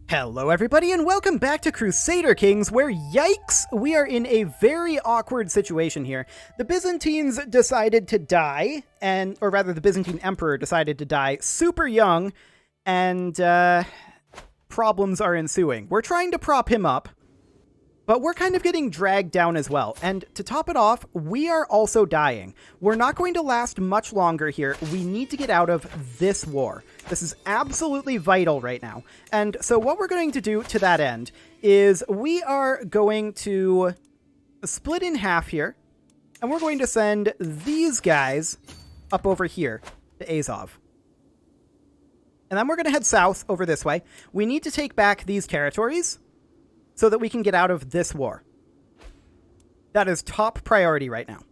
Hello everybody and welcome back to Crusader Kings, where yikes, we are in a very awkward situation here. The Byzantines decided to die, or rather the Byzantine Emperor decided to die super young, and problems are ensuing. We're trying to prop him up, but we're kind of getting dragged down as well. And to top it off, we are also dying. We're not going to last much longer here. We need to get out of this war. This is absolutely vital right now. And so what we're going to do to that end is we are going to split in half here, and we're going to send these guys up over here to Azov. And then we're going to head south over this way. We need to take back these territories so that we can get out of this war. That is top priority right now.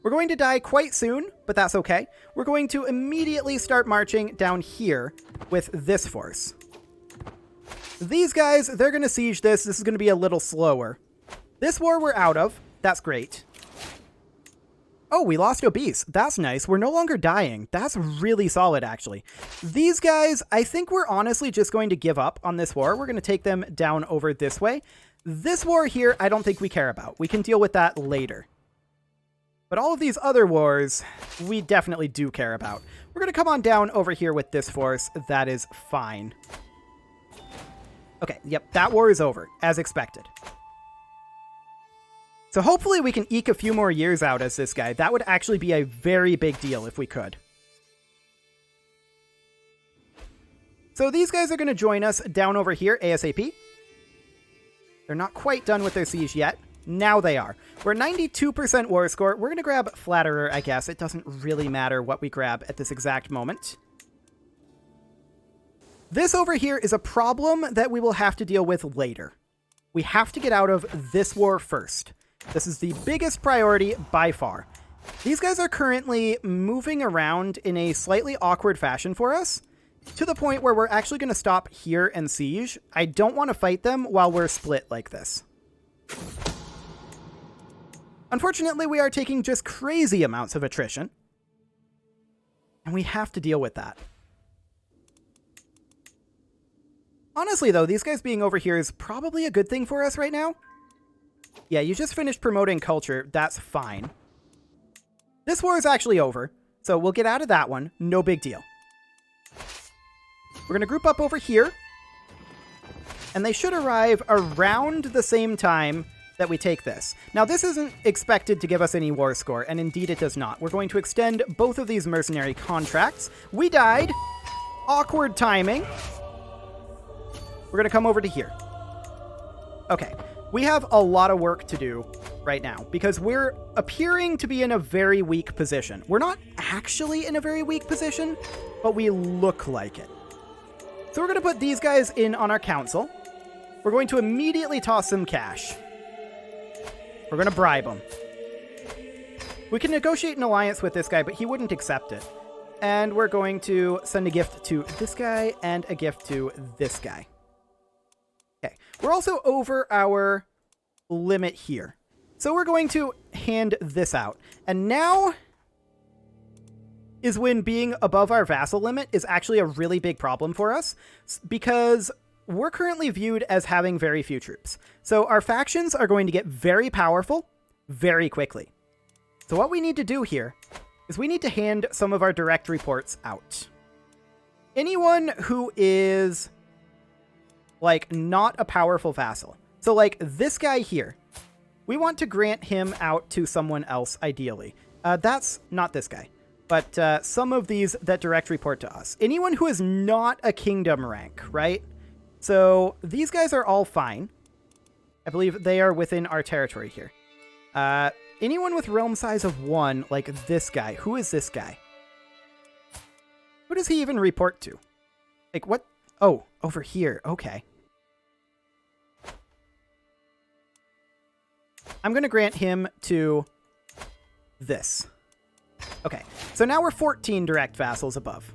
We're going to die quite soon, but that's okay. We're going to immediately start marching down here with this force. These guys, they're going to siege this. This is going to be a little slower. This war we're out of. That's great. Oh, we lost obese. That's nice. We're no longer dying. That's really solid, actually. These guys, I think we're honestly just going to give up on this war. We're going to take them down over this way. This war here, I don't think we care about. We can deal with that later. But all of these other wars, we definitely do care about. We're going to come on down over here with this force. That is fine. Okay, yep, that war is over, as expected. So hopefully we can eke a few more years out as this guy. That would actually be a very big deal if we could. So these guys are going to join us down over here ASAP. They're not quite done with their siege yet. Now they are. We're 92% war score. We're going to grab Flatterer, I guess. It doesn't really matter what we grab at this exact moment. This over here is a problem that we will have to deal with later. We have to get out of this war first. This is the biggest priority by far. These guys are currently moving around in a slightly awkward fashion for us, to the point where we're actually going to stop here and siege. I don't want to fight them while we're split like this. Unfortunately, we are taking just crazy amounts of attrition, and we have to deal with that. Honestly, though, these guys being over here is probably a good thing for us right now. Yeah, you just finished promoting culture. That's fine. This war is actually over, so we'll get out of that one. No big deal. We're going to group up over here, and they should arrive around the same time that we take this. Now, this isn't expected to give us any war score, and indeed it does not. We're going to extend both of these mercenary contracts. We died. Awkward timing. We're going to come over to here. Okay. We have a lot of work to do right now because we're appearing to be in a very weak position. We're not actually in a very weak position, but we look like it. So we're going to put these guys in on our council. We're going to immediately toss some cash. We're going to bribe them. We can negotiate an alliance with this guy, but he wouldn't accept it. And we're going to send a gift to this guy and a gift to this guy. Okay, we're also over our limit here. So we're going to hand this out. And now is when being above our vassal limit is actually a really big problem for us, because we're currently viewed as having very few troops. So our factions are going to get very powerful very quickly. So what we need to do here is we need to hand some of our direct reports out. Anyone who is like not a powerful vassal. So like this guy here, we want to grant him out to someone else ideally. That's not this guy, but some of these that direct report to us. Anyone who is not a kingdom rank, right? So these guys are all fine. I believe they are within our territory here. Anyone with realm size of 1, like this guy. Who is this guy? Who does he even report to? Like what? Oh, over here. Okay. I'm going to grant him to this. Okay, so now we're 14 direct vassals above.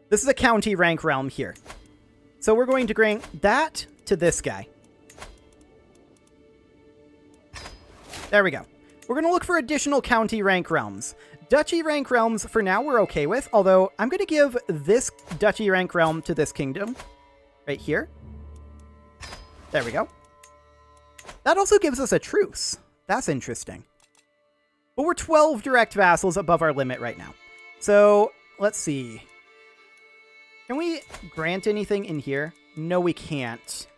This is a county rank realm here. So we're going to grant that to this guy. There we go. We're going to look for additional county rank realms. Duchy rank realms, for now, we're okay with, although I'm going to give this duchy rank realm to this kingdom right here. There we go. That also gives us a truce. That's interesting. But we're 12 direct vassals above our limit right now. So, let's see. Can we grant anything in here? No, we can't.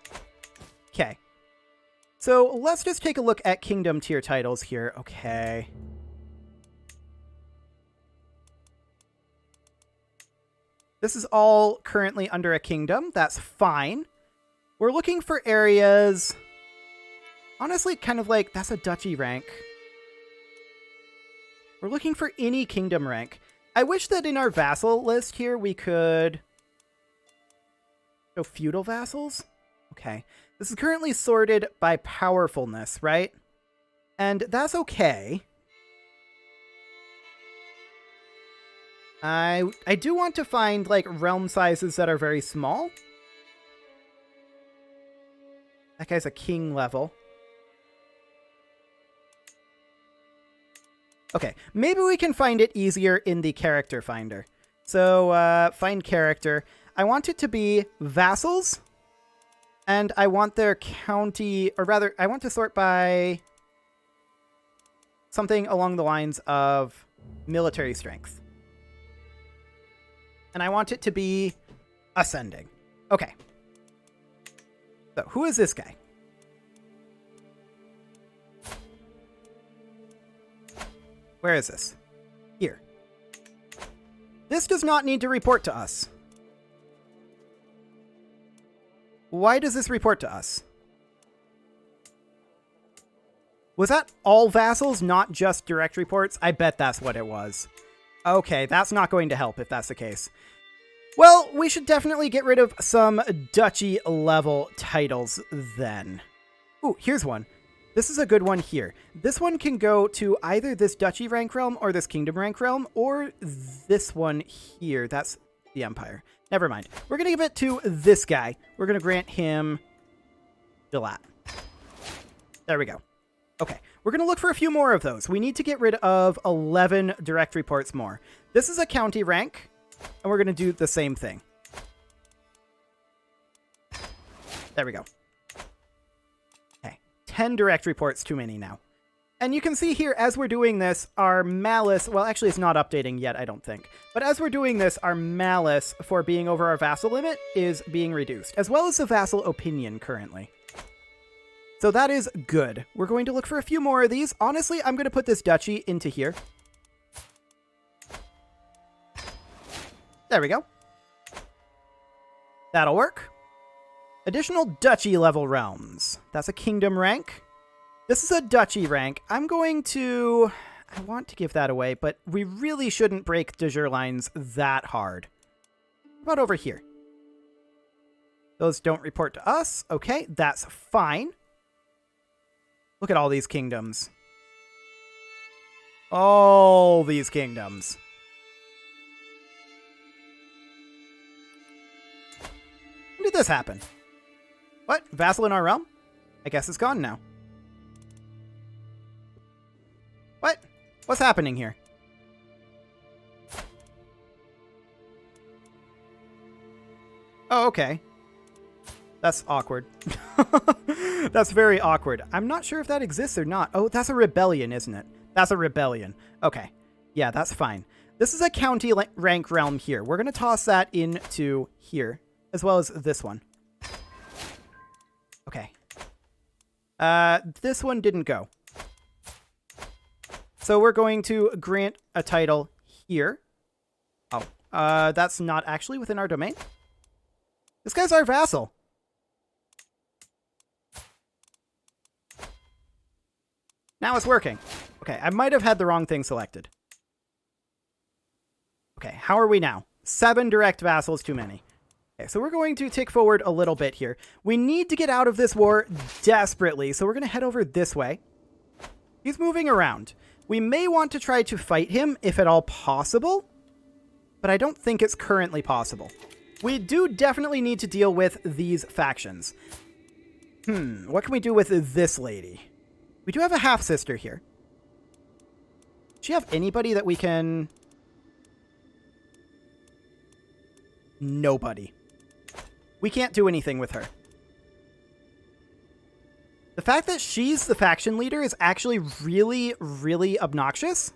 Okay. So, let's just take a look at kingdom tier titles here. Okay. This is all currently under a kingdom. That's fine. We're looking for areas... Honestly, kind of like, that's a duchy rank. We're looking for any kingdom rank. I wish that in our vassal list here, we could show feudal vassals. Okay. This is currently sorted by powerfulness, right? And that's okay. I do want to find, like, realm sizes that are very small. That guy's a king level. Okay, maybe we can find it easier in the character finder. So, find character. I want it to be vassals, and I want their county, or rather, I want to sort by something along the lines of military strength. And I want it to be ascending. Okay. So, who is this guy? Where is this? Here. This does not need to report to us. Why does this report to us? Was that all vassals, not just direct reports? I bet that's what it was. Okay, that's not going to help if that's the case. Well, we should definitely get rid of some duchy level titles then. Ooh, here's one. This is a good one here. This one can go to either this duchy rank realm or this kingdom rank realm or this one here. That's the empire. Never mind. We're going to give it to this guy. We're going to grant him Dilat. There we go. Okay. We're going to look for a few more of those. We need to get rid of 11 direct reports more. This is a county rank, and we're going to do the same thing. There we go. 10 direct reports too many now. And you can see here, as we're doing this, our malice... Well, actually, it's not updating yet, I don't think. But as we're doing this, our malice for being over our vassal limit is being reduced, as well as the vassal opinion currently. So that is good. We're going to look for a few more of these. Honestly, I'm going to put this duchy into here. There we go. That'll work. Additional duchy level realms. That's a kingdom rank. This is a duchy rank. I'm going to... I want to give that away, but we really shouldn't break de jure lines that hard. What about over here? Those don't report to us. Okay, that's fine. Look at all these kingdoms. All these kingdoms. When did this happen? What? Vassal in our realm? I guess it's gone now. What? What's happening here? Oh, okay. That's awkward. That's very awkward. I'm not sure if that exists or not. Oh, that's a rebellion, isn't it? That's a rebellion. Okay. Yeah, that's fine. This is a county rank realm here. We're going to toss that into here, as well as this one. Okay. This one didn't go. So we're going to grant a title here. Oh, that's not actually within our domain. This guy's our vassal. Now it's working. Okay, I might have had the wrong thing selected. Okay, how are we now? 7 direct vassals too many. Okay, so we're going to tick forward a little bit here. We need to get out of this war desperately, so we're going to head over this way. He's moving around. We may want to try to fight him, if at all possible, but I don't think it's currently possible. We do definitely need to deal with these factions. What can we do with this lady? We do have a half-sister here. Does she have anybody that we can... Nobody. We can't do anything with her. The fact that she's the faction leader is actually really, really obnoxious.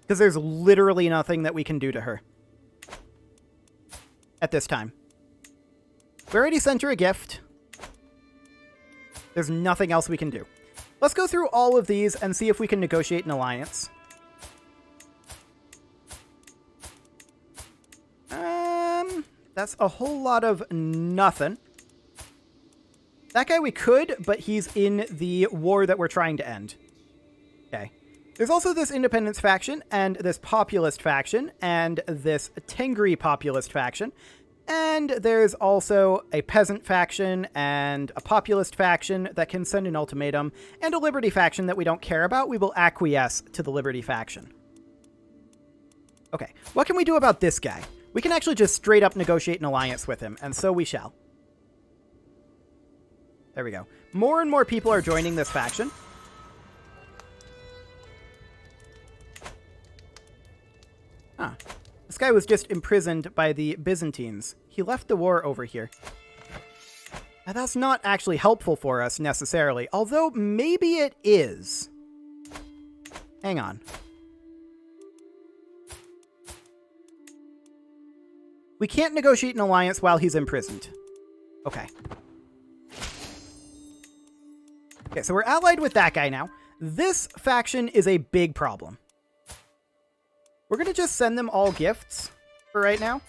Because there's literally nothing that we can do to her. At this time. We already sent her a gift. There's nothing else we can do. Let's go through all of these and see if we can negotiate an alliance. That's a whole lot of nothing. That guy we could, but he's in the war that we're trying to end. Okay. There's also this independence faction, and this populist faction, and this Tengri populist faction. And there's also a peasant faction, and a populist faction that can send an ultimatum, and a liberty faction that we don't care about. We will acquiesce to the liberty faction. Okay, what can we do about this guy? We can actually just straight up negotiate an alliance with him, and so we shall. There we go. More and more people are joining this faction. Huh. This guy was just imprisoned by the Byzantines. He left the war over here. Now, that's not actually helpful for us, necessarily. Although, maybe it is. Hang on. We can't negotiate an alliance while he's imprisoned. Okay. Okay, so we're allied with that guy now. This faction is a big problem. We're going to just send them all gifts for right now.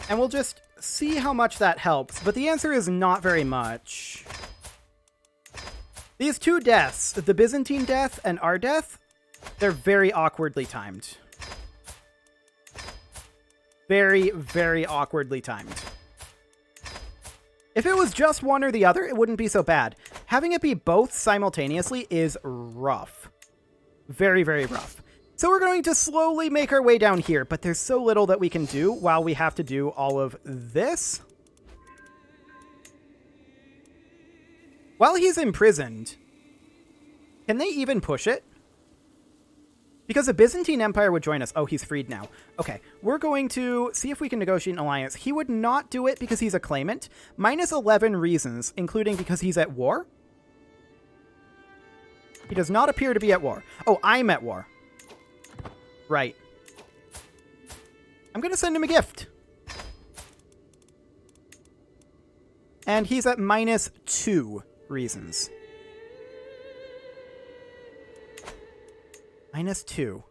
And we'll just see how much that helps. But the answer is not very much. These two deaths, the Byzantine death and our death, they're very awkwardly timed. Very, very awkwardly timed. If it was just one or the other, it wouldn't be so bad. Having it be both simultaneously is rough. Very, very rough. So we're going to slowly make our way down here, but there's so little that we can do while we have to do all of this. While he's imprisoned, can they even push it? Because the Byzantine Empire would join us. Oh, he's freed now. Okay, we're going to see if we can negotiate an alliance. He would not do it because he's a claimant. Minus 11 reasons, including because he's at war. He does not appear to be at war. Oh, I'm at war. Right. I'm going to send him a gift. And he's at minus 2 reasons. Minus 2.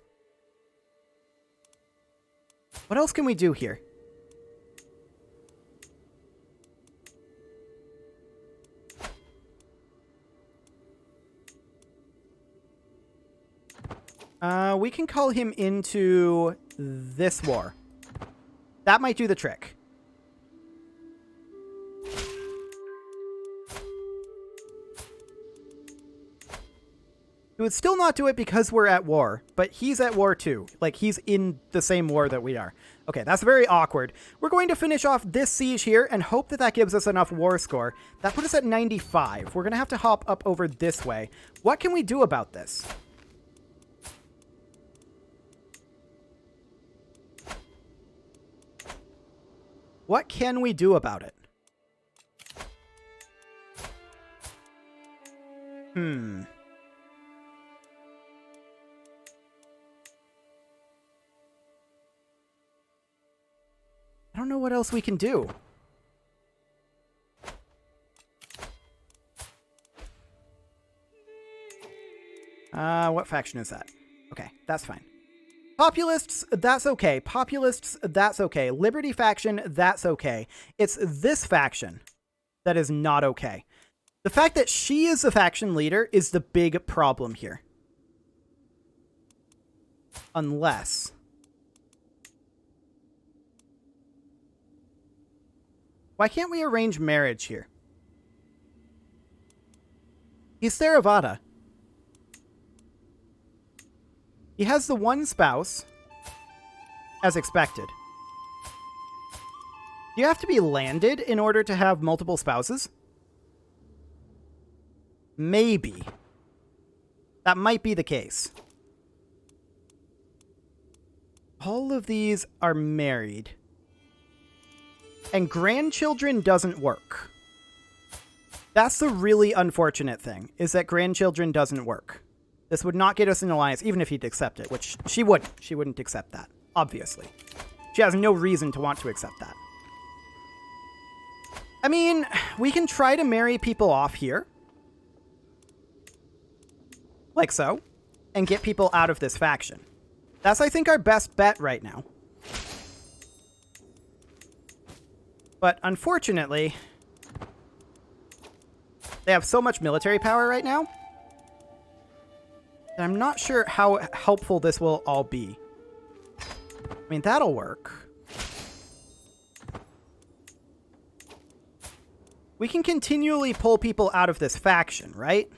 What else can we do here? We can call him into this war. That might do the trick. He would still not do it because we're at war, but he's at war too. Like, he's in the same war that we are. Okay, that's very awkward. We're going to finish off this siege here and hope that that gives us enough war score. That put us at 95. We're going to have to hop up over this way. What can we do about this? What can we do about it? I don't know what else we can do. What faction is that? Okay, that's fine. Populists, that's okay. Populists, that's okay. Liberty faction, that's okay. It's this faction that is not okay. The fact that she is the faction leader is the big problem here. Unless... Why can't we arrange marriage here? He's Theravada. He has the one spouse, as expected. Do you have to be landed in order to have multiple spouses? Maybe. That might be the case. All of these are married. And grandchildren doesn't work. That's the really unfortunate thing, is that grandchildren doesn't work. This would not get us an alliance, even if he'd accept it, which she wouldn't. She wouldn't accept that, obviously. She has no reason to want to accept that. I mean, we can try to marry people off here. Like so. And get people out of this faction. That's, I think, our best bet right now. But unfortunately, they have so much military power right now that I'm not sure how helpful this will all be. I mean, that'll work. We can continually pull people out of this faction, right?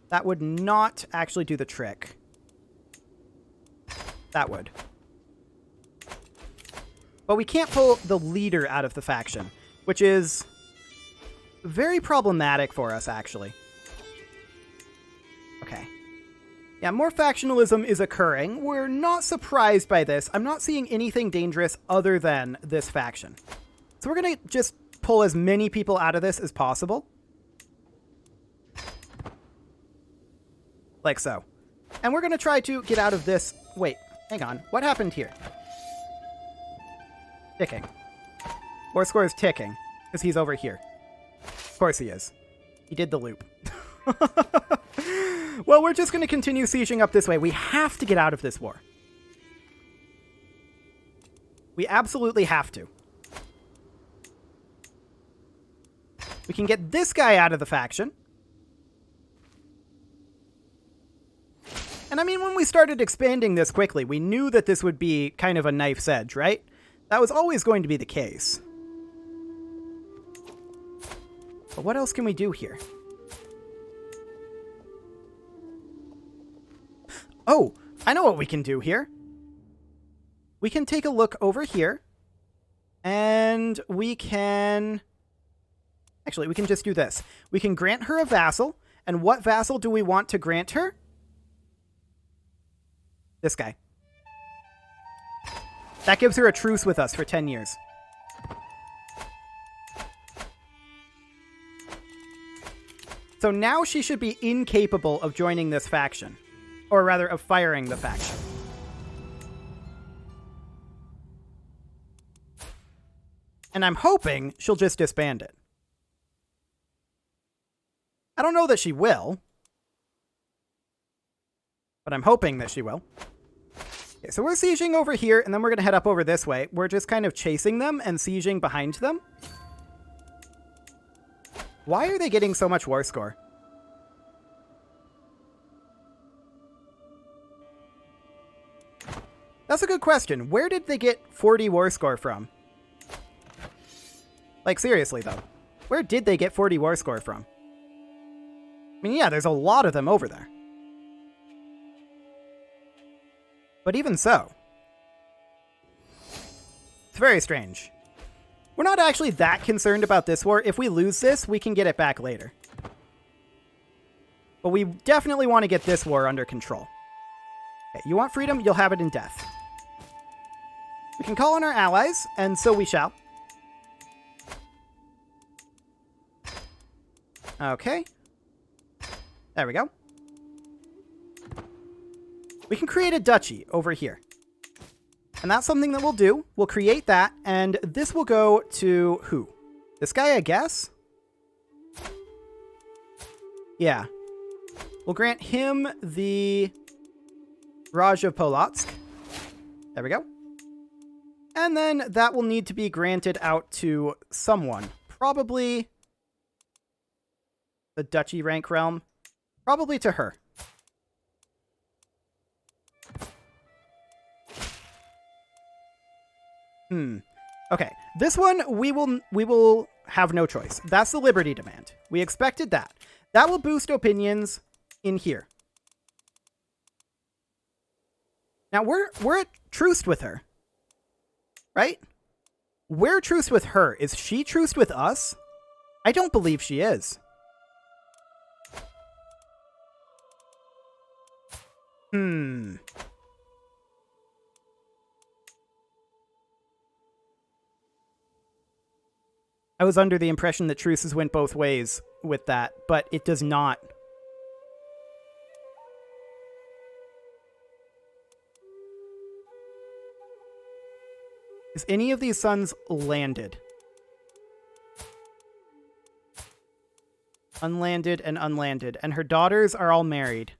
That would not actually do the trick. That would. But we can't pull the leader out of the faction, which is very problematic for us, actually. Okay. Yeah, more factionalism is occurring. We're not surprised by this. I'm not seeing anything dangerous other than this faction. So we're going to just pull as many people out of this as possible. Like so. And we're going to try to get out of this. Wait, hang on. What happened here? Ticking. War score is ticking because he's over here. Of course he is. He did the loop. Well, we're just going to continue sieging up this way. We have to get out of this war. We absolutely have to. We can get this guy out of the faction. And I mean, when we started expanding this quickly, we knew that this would be kind of a knife's edge, right? That was always going to be the case. But what else can we do here? Oh, I know what we can do here. We can take a look over here. And we can... Actually, we can just do this. We can grant her a vassal. And what vassal do we want to grant her? This guy. That gives her a truce with us for 10 years. So now she should be incapable of joining this faction. Or rather, of firing the faction. And I'm hoping she'll just disband it. I don't know that she will. But I'm hoping that she will. Okay, so we're sieging over here, and then we're going to head up over this way. We're just kind of chasing them and sieging behind them. Why are they getting so much war score? That's a good question. Where did they get 40 war score from? Like, seriously, though. Where did they get 40 war score from? I mean, yeah, there's a lot of them over there. But even so, it's very strange. We're not actually that concerned about this war. If we lose this, we can get it back later. But we definitely want to get this war under control. Okay, you want freedom? You'll have it in death. We can call on our allies, and so we shall. Okay. There we go. We can create a duchy over here. And that's something that we'll do. We'll create that, and this will go to who? This guy, I guess? Yeah. We'll grant him the Raj of Polotsk. There we go. And then that will need to be granted out to someone. Probably the Duchy rank realm. Probably to her. Okay. This one we will have no choice. That's the Liberty demand. We expected that. That will boost opinions in here. Now we're at truce with her. Right? We're truce with her. Is she truced with us? I don't believe she is. Hmm. I was under the impression that truces went both ways with that, but it does not. Is any of these sons landed? Unlanded and unlanded. And her daughters are all married.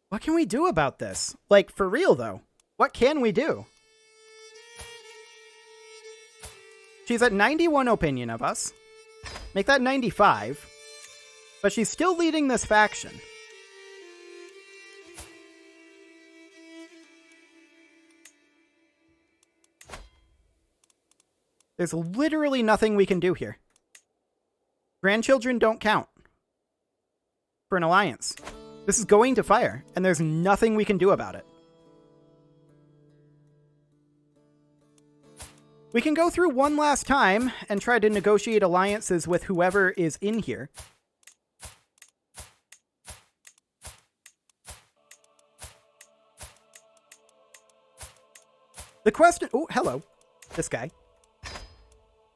What can we do about this? Like, for real, though. What can we do? She's at 91 opinion of us. Make that 95. But she's still leading this faction. There's literally nothing we can do here. Grandchildren don't count for an alliance. This is going to fire, and there's nothing we can do about it. We can go through one last time and try to negotiate alliances with whoever is in here. The question... Oh, hello. This guy.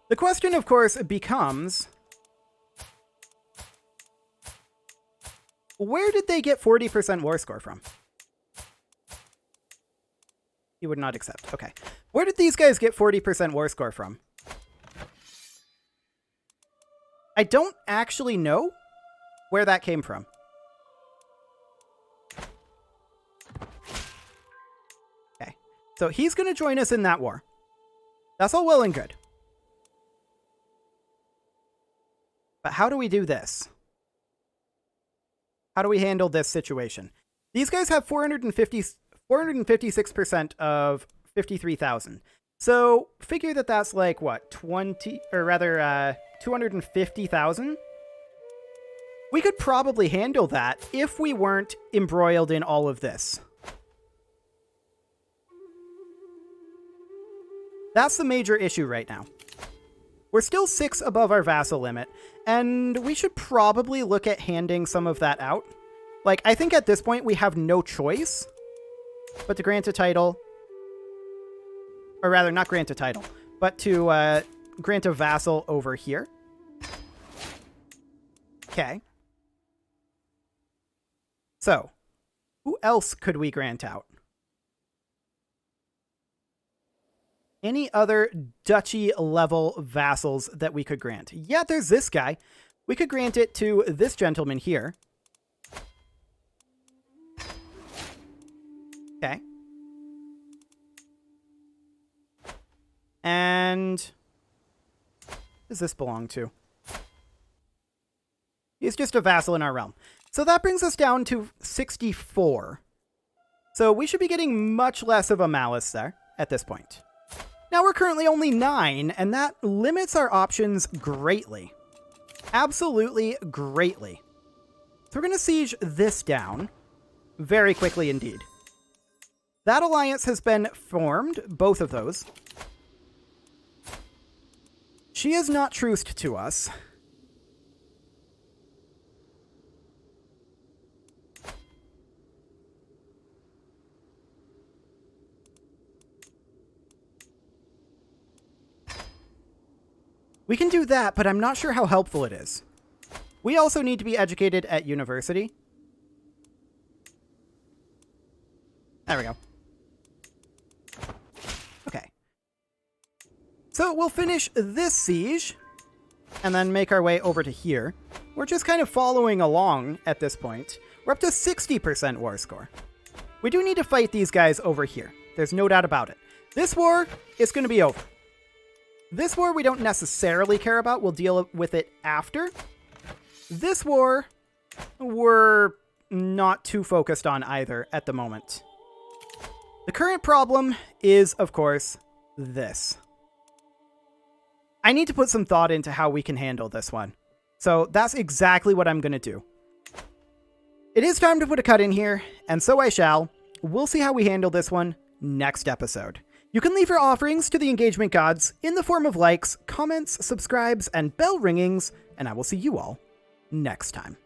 The question, of course, becomes... Where did they get 40% war score from? He would not accept. Okay. Where did these guys get 40% war score from? I don't actually know where that came from. Okay. So he's going to join us in that war. That's all well and good. But how do we do this? How do we handle this situation? These guys have 456% of 53,000. So figure that that's like what, 250,000? We could probably handle that if we weren't embroiled in all of this. That's the major issue right now. We're still 6 above our vassal limit, and we should probably look at handing some of that out. Like, I think at this point we have no choice but to grant a title, or rather, not grant a title, but to grant a vassal over here. Okay. So, who else could we grant out? Any other duchy-level vassals that we could grant? Yeah, there's this guy. We could grant it to this gentleman here. Okay. And who does this belong to? He's just a vassal in our realm. So that brings us down to 64. So we should be getting much less of a malice there at this point. Now we're currently only 9, and that limits our options greatly. Absolutely greatly. So we're going to siege this down very quickly indeed. That alliance has been formed, both of those. She is not truced to us. We can do that, but I'm not sure how helpful it is. We also need to be educated at university. There we go. Okay. So we'll finish this siege and then make our way over to here. We're just kind of following along at this point. We're up to 60% war score. We do need to fight these guys over here. There's no doubt about it. This war is going to be over. This war we don't necessarily care about. We'll deal with it after. This war, we're not too focused on either at the moment. The current problem is, of course, this. I need to put some thought into how we can handle this one. So that's exactly what I'm going to do. It is time to put a cut in here, and so I shall. We'll see how we handle this one next episode. You can leave your offerings to the engagement gods in the form of likes, comments, subscribes, and bell ringings, and I will see you all next time.